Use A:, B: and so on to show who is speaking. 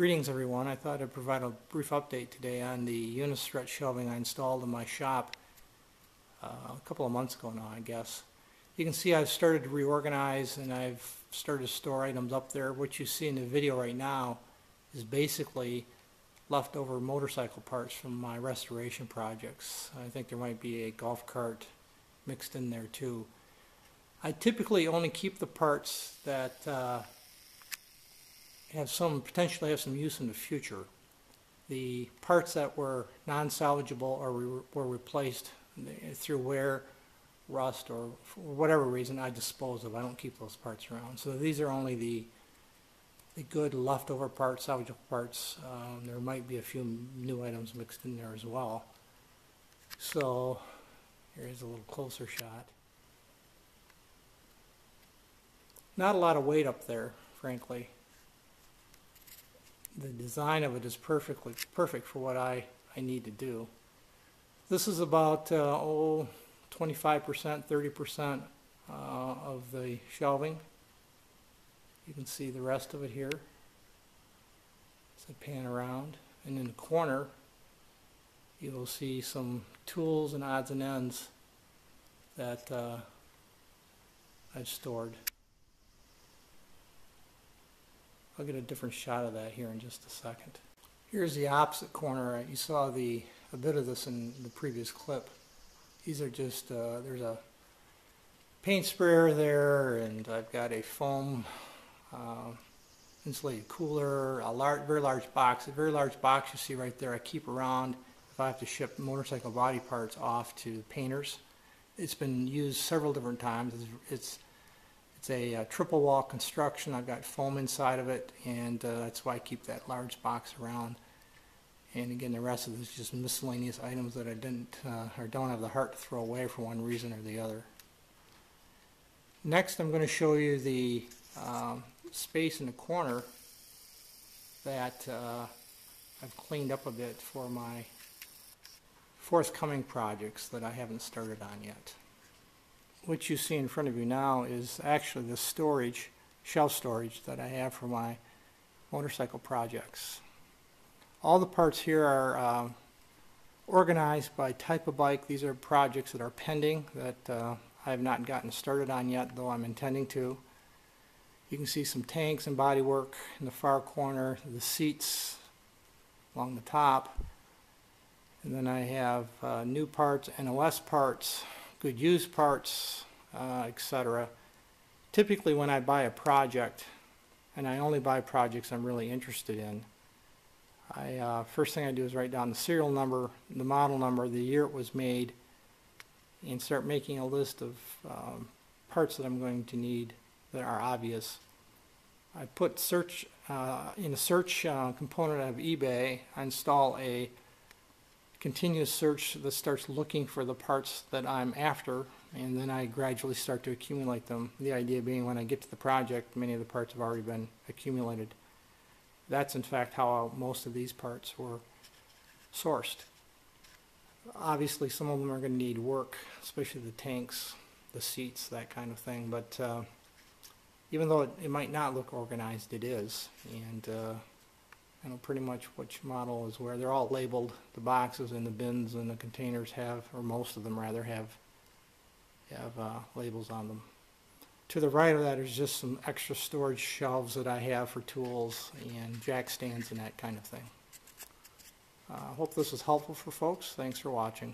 A: Greetings everyone. I thought I'd provide a brief update today on the Unistrut shelving I installed in my shop a couple of months ago now, I guess. You can see I've started to reorganize and I've started to store items up there. What you see in the video right now is basically leftover motorcycle parts from my restoration projects. I think there might be a golf cart mixed in there too. I typically only keep the parts that potentially have some use in the future. The parts that were non-salvageable or were replaced through wear, rust, or for whatever reason, I dispose of. I don't keep those parts around. So these are only the good leftover parts, salvageable parts. There might be a few new items mixed in there as well. So here's a little closer shot. Not a lot of weight up there, frankly. The design of it is perfect for what I need to do. This is about 25%, 30% of the shelving. You can see the rest of it here as I pan around. And in the corner you will see some tools and odds and ends that I've stored. I'll get a different shot of that here in just a second. Here's the opposite corner. You saw a bit of this in the previous clip. These are just, there's a paint sprayer there, and I've got a foam insulated cooler, a very large box you see right there I keep around if I have to ship motorcycle body parts off to painters. It's been used several different times. It's a triple wall construction. I've got foam inside of it, and that's why I keep that large box around. And again, the rest of this is just miscellaneous items that I didn't or don't have the heart to throw away for one reason or the other. Next, I'm going to show you the space in the corner that I've cleaned up a bit for my forthcoming projects that I haven't started on yet. What you see in front of you now is actually the storage, shelf storage that I have for my motorcycle projects. All the parts here are organized by type of bike. These are projects that are pending that I have not gotten started on yet, though I'm intending to. You can see some tanks and bodywork in the far corner, the seats along the top, and then I have new parts, NOS parts, good used parts, etc. Typically when I buy a project, and I only buy projects I'm really interested in, first thing I do is write down the serial number, the model number, the year it was made, and start making a list of parts that I'm going to need that are obvious. I put search in a search component of eBay. I install a continuous search that starts looking for the parts that I'm after, and then I gradually start to accumulate them. The idea being when I get to the project, many of the parts have already been accumulated. That's in fact how most of these parts were sourced. Obviously some of them are going to need work, especially the tanks, the seats, that kind of thing, but even though it might not look organized, it is. And I know pretty much which model is where. They're all labeled. The boxes and the bins and the containers have, or most of them rather, have labels on them. To the right of that is just some extra storage shelves that I have for tools and jack stands and that kind of thing. I hope this was helpful for folks. Thanks for watching.